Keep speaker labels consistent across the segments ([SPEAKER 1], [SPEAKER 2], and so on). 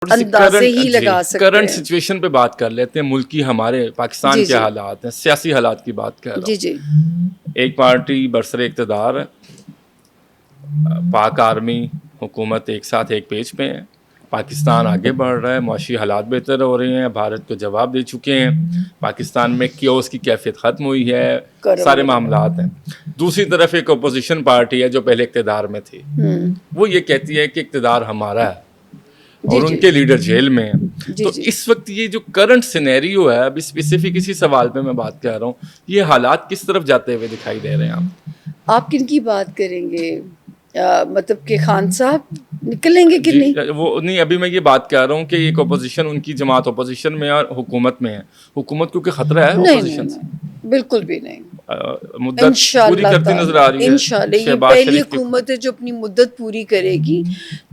[SPEAKER 1] اندازے ہی لگا سکتے ہیں.
[SPEAKER 2] کرنٹ سچویشن پہ بات کر لیتے ہیں، ملکی ہمارے پاکستان کے حالات ہیں، سیاسی حالات کی بات کر رہا ہوں.
[SPEAKER 1] جی
[SPEAKER 2] ایک پارٹی برسر اقتدار ہے، پاک آرمی حکومت ایک ساتھ ایک پیج پہ ہیں، پاکستان آگے بڑھ رہا ہے، معاشی حالات بہتر ہو رہے ہیں، بھارت کو جواب دے چکے ہیں، پاکستان میں کیوس کی کیفیت ختم ہوئی ہے، سارے معاملات ہیں. دوسری طرف ایک اپوزیشن پارٹی ہے جو پہلے اقتدار میں تھی، وہ یہ کہتی ہے کہ اقتدار ہمارا ہے اور ان کے لیڈر جیل میں ہیں. تو اس وقت یہ جو کرنٹ سینیریو ہے، ابھی اسپیسیفک اسی سوال پہ میں بات کر رہا ہوں، یہ حالات کس طرف جاتے ہوئے دکھائی دے رہے ہیں
[SPEAKER 1] آپ کن کی بات کریں گے؟ مطلب کہ خان صاحب نکلیں گے کہ نہیں؟
[SPEAKER 2] وہ نہیں، ابھی میں یہ بات کر رہا ہوں کہ ایک اپوزیشن، ان کی جماعت اپوزیشن میں اور حکومت میں ہے. حکومت کو کہ خطرہ ہے اپوزیشن سے؟
[SPEAKER 1] بالکل بھی نہیں.
[SPEAKER 2] مدت پوری کرتی نظر آ رہی ہے.
[SPEAKER 1] انشاءاللہ یہ پہلی حکومت ہے جو اپنی مدت پوری کرے گی.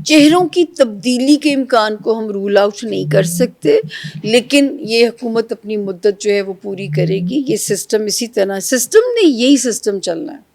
[SPEAKER 1] چہروں کی تبدیلی کے امکان کو ہم رول آؤٹ نہیں کر سکتے، لیکن یہ حکومت اپنی مدت جو ہے وہ پوری کرے گی. یہ سسٹم اسی طرح، سسٹم نہیں، یہی سسٹم چلنا ہے.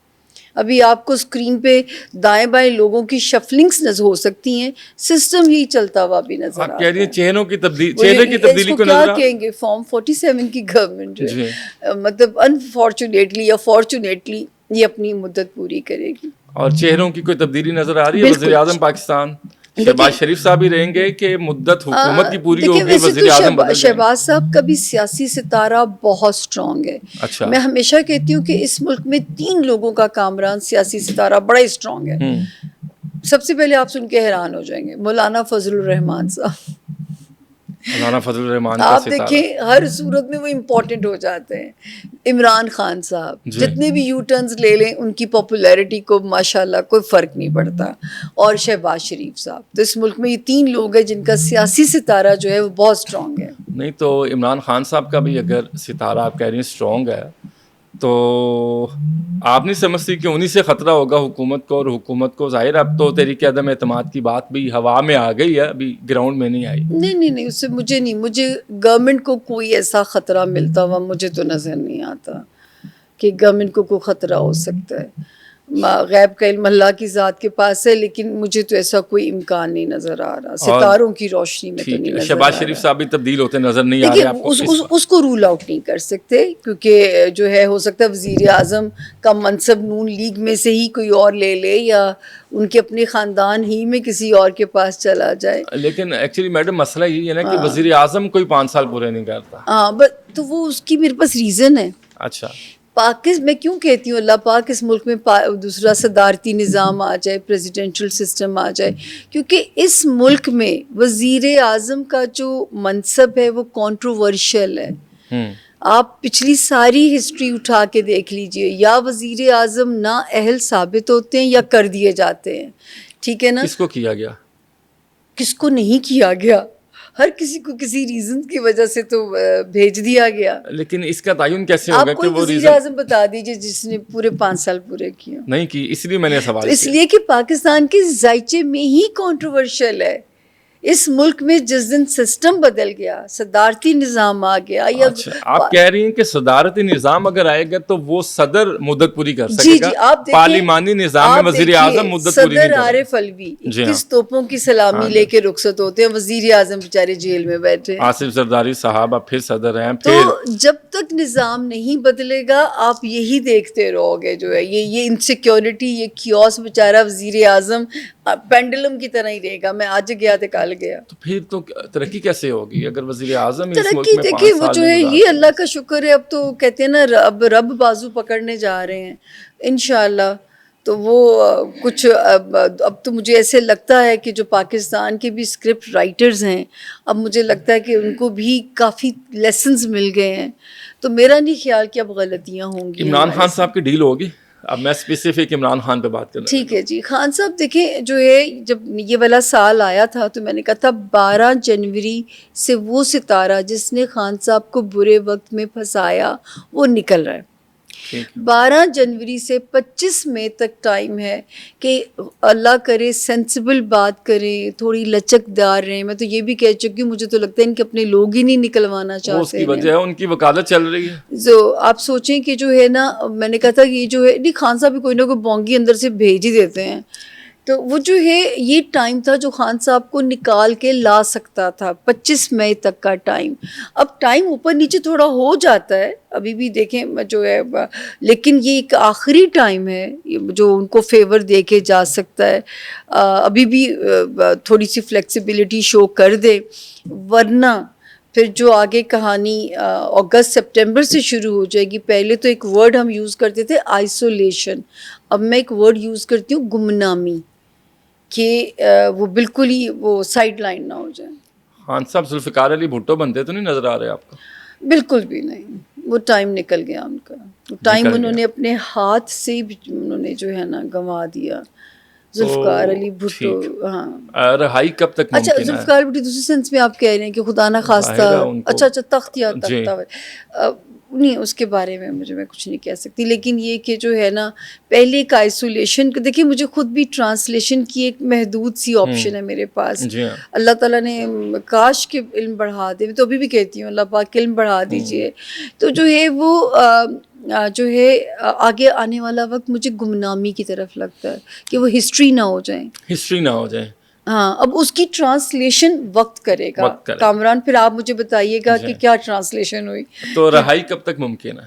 [SPEAKER 1] ابھی آپ کو اسکرین پہ دائیں بائیں لوگوں کی شفلنگز ہو سکتی ہیں، سسٹم ہی چلتا ہوا بھی نظر آتا ہے.
[SPEAKER 2] آپ کہہ رہی ہیں چہروں کی تبدیلی، چہرے کی تبدیلی کو نظر
[SPEAKER 1] کیا کہیں گے؟ فارم 47 کی گورنمنٹ جو ہے، مطلب انفارچونیٹلی یا فارچونیٹلی یہ اپنی مدت پوری کرے گی.
[SPEAKER 2] اور چہروں کی کوئی تبدیلی نظر آ رہی ہے؟ وزیر اعظم پاکستان شہباز شریف صاحب ہی رہیں گے کہ مدت حکومت کی پوری ہوگی، وزیر اعظم بدل جائیں گے؟
[SPEAKER 1] شہباز صاحب کا بھی سیاسی ستارہ بہت سٹرونگ ہے.
[SPEAKER 2] اچھا،
[SPEAKER 1] میں ہمیشہ کہتی ہوں کہ اس ملک میں 3 لوگوں کا کامران سیاسی ستارہ بڑا ہی سٹرونگ ہے. سب سے پہلے آپ سن کے حیران ہو جائیں گے، مولانا فضل الرحمان صاحب.
[SPEAKER 2] مولانا فضل الرحمان کا
[SPEAKER 1] آپ
[SPEAKER 2] ستارہ،
[SPEAKER 1] دیکھیں ہر صورت میں وہ امپورٹنٹ ہو جاتے ہیں. عمران خان صاحب جتنے بھی یو ٹرنز لے لیں ان کی پاپولیرٹی کو ماشاءاللہ کوئی فرق نہیں پڑتا. اور شہباز شریف صاحب. تو اس ملک میں یہ 3 لوگ ہیں جن کا سیاسی ستارہ جو ہے وہ بہت سٹرونگ ہے.
[SPEAKER 2] نہیں تو عمران خان صاحب کا بھی اگر ستارہ آپ کہہ رہی ہیں سٹرونگ ہے، تو آپ نہیں سمجھتی کہ انہی سے خطرہ ہوگا حکومت کو؟ اور حکومت کو ظاہر اب تو تحریک عدم اعتماد کی بات بھی ہوا میں آ گئی ہے، ابھی گراؤنڈ میں نہیں آئی.
[SPEAKER 1] نہیں اس سے مجھے گورنمنٹ کو کوئی ایسا خطرہ ملتا ہوا مجھے تو نظر نہیں آتا کہ گورنمنٹ کو کوئی خطرہ ہو سکتا ہے. غیب کا علم اللہ کی ذات کے پاس ہے، لیکن مجھے تو ایسا کوئی امکان نہیں نظر آ رہا. ستاروں کی روشنی میں تو نہیں نظر آ رہا.
[SPEAKER 2] شہباز شریف صاحب بھی تبدیل ہوتے نظر نہیں آ رہے آپ کو؟
[SPEAKER 1] اس کو رول آؤٹ نہیں کر سکتے، کیونکہ جو ہے ہو سکتا ہے وزیر اعظم کا منصب نون لیگ میں سے ہی کوئی اور لے لے، یا ان کے اپنے خاندان ہی میں کسی اور کے پاس چلا جائے.
[SPEAKER 2] لیکن ایکچولی میڈم مسئلہ یہ ہے نا کہ وزیر اعظم کوئی 5 سال پورے نہیں کرتا.
[SPEAKER 1] تو وہ اس کی میرے پاس ریزن ہے.
[SPEAKER 2] اچھا،
[SPEAKER 1] میں کیوں کہتی ہوں اللہ پاک اس ملک میں دوسرا صدارتی نظام آ جائے، پریزیڈنشل سسٹم آ جائے، کیونکہ اس ملک میں وزیر اعظم کا جو منصب ہے وہ کنٹروورشل ہے. آپ پچھلی ساری ہسٹری اٹھا کے دیکھ لیجئے، یا وزیر اعظم نااہل ثابت ہوتے ہیں یا کر دیے جاتے ہیں. ٹھیک ہے نا؟
[SPEAKER 2] کس کو کیا گیا،
[SPEAKER 1] کس کو نہیں کیا گیا؟ ہر کسی کو کسی ریزن کی وجہ سے تو بھیج دیا گیا.
[SPEAKER 2] لیکن اس کا تعین کیسے ہوگا کہ وہ
[SPEAKER 1] وزیر اعظم بتا دیجئے جس نے پورے 5 سال پورے کیے؟
[SPEAKER 2] نہیں کی، اس لیے میں نے سوال کیا.
[SPEAKER 1] اس لیے کہ پاکستان کے ذائچے میں ہی کنٹروورشل ہے. اس ملک میں جس دن سسٹم بدل گیا، صدارتی نظام آ گیا، یا
[SPEAKER 2] آپ کہہ رہی ہیں کہ صدارتی نظام اگر آئے گا تو وہ صدر مدت پوری کر سکے گا.
[SPEAKER 1] آپ
[SPEAKER 2] پارلیمانی نظام میں وزیر اعظم مدت پوری نہیں
[SPEAKER 1] صدر عارف الوی 21 توپوں کی سلامی لے کے رخصت ہوتے ہیں، وزیر اعظم بیچارے جیل میں بیٹھے.
[SPEAKER 2] آصف زرداری صاحب اب پھر صدر ہیں.
[SPEAKER 1] تو جب تک نظام نہیں بدلے گا آپ یہی دیکھتے رہو گے، جو ہے یہ انسیکیورٹی، یہ کیوس. بیچارہ وزیر اعظم پینڈلم کی طرح ہی رہے گا، میں آج گیا تو کل گیا.
[SPEAKER 2] تو پھر تو ترقی کیسے ہوگی اگر وزیر اعظم
[SPEAKER 1] ترقی دیکھیے وہ جو ہے یہ اللہ کا شکر ہے. اب تو کہتے ہیں نا اب رب بازو پکڑنے جا رہے ہیں انشاءاللہ. تو وہ کچھ اب تو مجھے ایسے لگتا ہے کہ جو پاکستان کے بھی اسکرپٹ رائٹرز ہیں، اب مجھے لگتا ہے کہ ان کو بھی کافی لیسنز مل گئے ہیں. تو میرا نہیں خیال کہ اب غلطیاں ہوں گی.
[SPEAKER 2] عمران خان صاحب کی ڈیل ہوگی؟ اب میں اسپیسیفک عمران خان پہ بات کرنا.
[SPEAKER 1] ٹھیک ہے جی. خان صاحب دیکھیں، جو ہے جب یہ والا سال آیا تھا تو میں نے کہا تھا 12 جنوری سے وہ ستارہ جس نے خان صاحب کو برے وقت میں پھنسایا وہ نکل رہا ہے. 12 جنوری سے 25 مئی تک ٹائم ہے کہ اللہ کرے سینسیبل بات کریں، تھوڑی لچک دار رہیں. میں تو یہ بھی کہہ چکی ہوں، مجھے تو لگتا ہے ان کے اپنے لوگ ہی نہیں نکلوانا چاہتے ہیں.
[SPEAKER 2] اس کی وجہ ہے ان کی وکالت چل رہی ہے.
[SPEAKER 1] جو آپ سوچیں کہ جو ہے نا، میں نے کہا تھا یہ جو ہے نہیں، خان صاحب بھی کوئی نہ کوئی بونگی اندر سے بھیج ہی دیتے ہیں تو وہ جو ہے یہ ٹائم تھا جو خان صاحب کو نکال کے لا سکتا تھا، 25 مئی تک کا ٹائم. اب ٹائم اوپر نیچے تھوڑا ہو جاتا ہے ابھی بھی دیکھیں جو ہے، لیکن یہ ایک آخری ٹائم ہے جو ان کو فیور دے کے جا سکتا ہے. ابھی بھی تھوڑی سی فلیکسیبلٹی شو کر دے، ورنہ پھر جو آگے کہانی اگست سپٹمبر سے شروع ہو جائے گی. پہلے تو ایک ورڈ ہم یوز کرتے تھے آئسولیشن، اب میں ایک ورڈ یوز کرتی ہوں گمنامی، کہ وہ بالکل ہی وہ سائڈ لائن نہ ہو جائے.
[SPEAKER 2] خان صاحب ذوالفقار علی بھٹو بنتے تو نہیں نظر آ رہے آپ کو؟
[SPEAKER 1] بالکل بھی نہیں، وہ ٹائم نکل گیا ان کا، وہ ٹائم انہوں نے اپنے ہاتھ سے بھی انہوں نے جو ہے نا گنوا دیا. ذوالفقار علی بھٹو، ہاں.
[SPEAKER 2] رہائی کب تک
[SPEAKER 1] اچھا،
[SPEAKER 2] ممکن ہے؟
[SPEAKER 1] ذوالفقار بھٹو دوسرے سینس میں آپ کہہ رہے ہیں کہ خدا نہ خواستہ، اچھا تخت یا تختہ نہیں، اس کے بارے میں میں کچھ نہیں کہہ سکتی. لیکن یہ کہ جو ہے نا پہلے ایک آئسولیشن، دیکھیے مجھے خود بھی ٹرانسلیشن کی ایک محدود سی آپشن ہے میرے پاس. اللہ تعالیٰ نے کاش کے علم بڑھا دے، میں تو ابھی بھی کہتی ہوں اللہ پاک علم بڑھا دیجئے. تو جو ہے وہ جو ہے آگے آنے والا وقت مجھے گمنامی کی طرف لگتا ہے کہ وہ ہسٹری نہ ہو جائیں،
[SPEAKER 2] ہسٹری نہ ہو جائے.
[SPEAKER 1] ہاں. اب اس کی ٹرانسلیشن وقت کرے گا. کامران پھر آپ مجھے بتائیے گا کہ کیا ٹرانسلیشن ہوئی.
[SPEAKER 2] تو رہائی کب تک ممکن ہے؟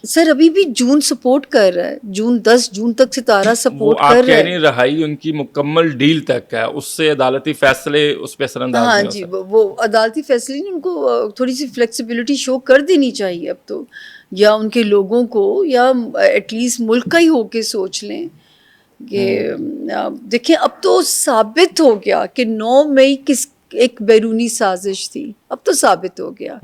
[SPEAKER 1] سر ابھی بھی جون سپورٹ کر رہا ہے، جون 10 جون تک ستارہ سپورٹ کر رہا ہے.
[SPEAKER 2] آپ کہہ رہی ہیں رہائی ان کی مکمل ڈیل تک ہے، اس سے عدالتی فیصلے اس پہ اثر انداز
[SPEAKER 1] ہاں
[SPEAKER 2] نہیں ہو
[SPEAKER 1] جی،
[SPEAKER 2] سکتے.
[SPEAKER 1] وہ عدالتی فیصلے ان کو تھوڑی سی فلیکسیبلٹی شو کر دینی چاہیے اب تو، یا ان کے لوگوں کو، یا ایٹ لیسٹ ملک کا ہی ہو کے سوچ لیں کہ دیکھیں اب تو ثابت ہو گیا کہ 9 مئی کس ایک بیرونی سازش تھی. اب تو ثابت ہو گیا.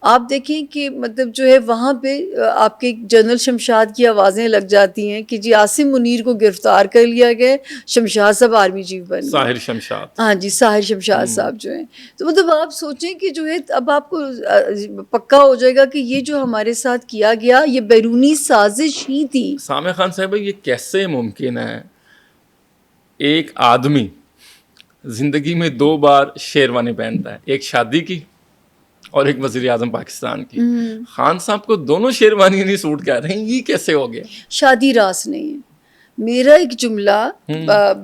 [SPEAKER 1] آپ دیکھیں کہ مطلب جو ہے وہاں پہ آپ کے جنرل شمشاد کی آوازیں لگ جاتی ہیں کہ جی عاصم منیر کو گرفتار کر لیا گیا، شمشاد صاحب آرمی چیف بن گئے،
[SPEAKER 2] ساحر شمشاد.
[SPEAKER 1] ہاں جی، ساحر شمشاد صاحب جو ہیں. تو مطلب آپ سوچیں کہ جو ہے اب آپ کو پکا ہو جائے گا کہ یہ جو ہمارے ساتھ کیا گیا یہ بیرونی سازش ہی تھی.
[SPEAKER 2] سامع خان صاحب یہ کیسے ممکن ہے ایک آدمی زندگی میں 2 بار شیروانی پہنتا ہے، ایک شادی کی اور ایک وزیر اعظم پاکستان کی. خان صاحب کو دونوں شیروانی نہیں سوٹ کر رہے ہیں، یہ کیسے ہو گیا؟
[SPEAKER 1] شادی راس نہیں ہے. میرا ایک جملہ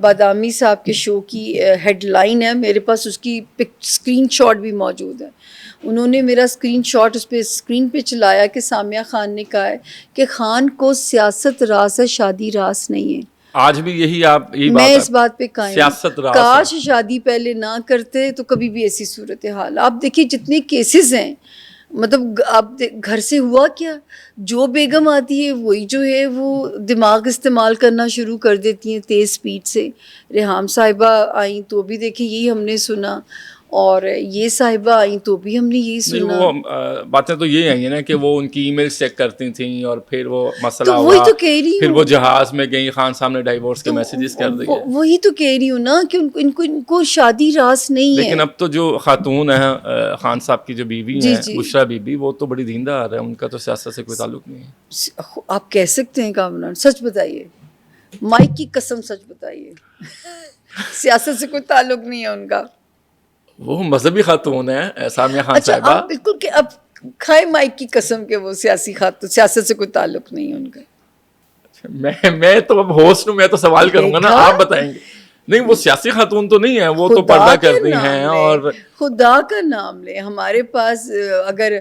[SPEAKER 1] بادامی صاحب کے شو کی ہیڈ لائن ہے، میرے پاس اس کی اسکرین شاٹ بھی موجود ہے. انہوں نے میرا اسکرین شاٹ اس پہ اسکرین پہ چلایا کہ سامیہ خان نے کہا ہے کہ خان کو سیاست راس ہے، شادی راس نہیں ہے.
[SPEAKER 2] آج بھی یہی
[SPEAKER 1] میں اس بات پہ قائم
[SPEAKER 2] سیاست راس
[SPEAKER 1] کاش شادی پہلے نہ کرتے تو کبھی بھی ایسی صورتحال. آپ دیکھیے جتنے کیسز ہیں، مطلب آپ گھر سے ہوا کیا، جو بیگم آتی ہے وہی جو ہے وہ دماغ استعمال کرنا شروع کر دیتی ہیں تیز سپیڈ سے. ریحام صاحبہ آئیں تو بھی دیکھیں یہی ہم نے سنا، اور یہ صاحبہ آئیں تو بھی ہم نے یہی سنا.
[SPEAKER 2] وہ باتیں تو یہ آئی ہیں نا کہ وہ ان کی ای میل چیک کرتی تھیں اور پھر وہ مسئلہ
[SPEAKER 1] تو
[SPEAKER 2] ہوا،
[SPEAKER 1] وہی تو کہہ رہی ہوں،
[SPEAKER 2] پھر وہ جہاز میں گئی، خان صاحب نے ڈائیورس کے میسیجز کر دیے.
[SPEAKER 1] وہی تو کہہ رہی ہوں نا کہ ان کو شادی راس نہیں ہے.
[SPEAKER 2] لیکن اب تو جو خاتون ہیں خان صاحب کی جو بیوی ہیں بشرا بی بی، وہ تو بڑی دیندار ہے، ان کا تو سیاست سے کوئی تعلق نہیں ہے.
[SPEAKER 1] آپ کہہ سکتے ہیں کامران، سچ بتائیے، مائک کی قسم سچ بتائیے، سیاست سے کوئی تعلق نہیں ہے ان کا.
[SPEAKER 2] وہ مذہبی خاتون ہیں سامیہ خان صاحبہ.
[SPEAKER 1] آپ بالکل کہ اب کھائے مائک کی قسم کہ وہ سیاسی خاتون، سیاست سے کوئی تعلق نہیں ہے ان کا.
[SPEAKER 2] میں تو اب ہوسٹ ہوں، میں تو سوال کروں گا نا، آپ بتائیں گے. نہیں وہ سیاسی خاتون تو نہیں ہے، وہ تو پردہ کرتی ہیں. اور
[SPEAKER 1] خدا کا نام لیں، ہمارے پاس اگر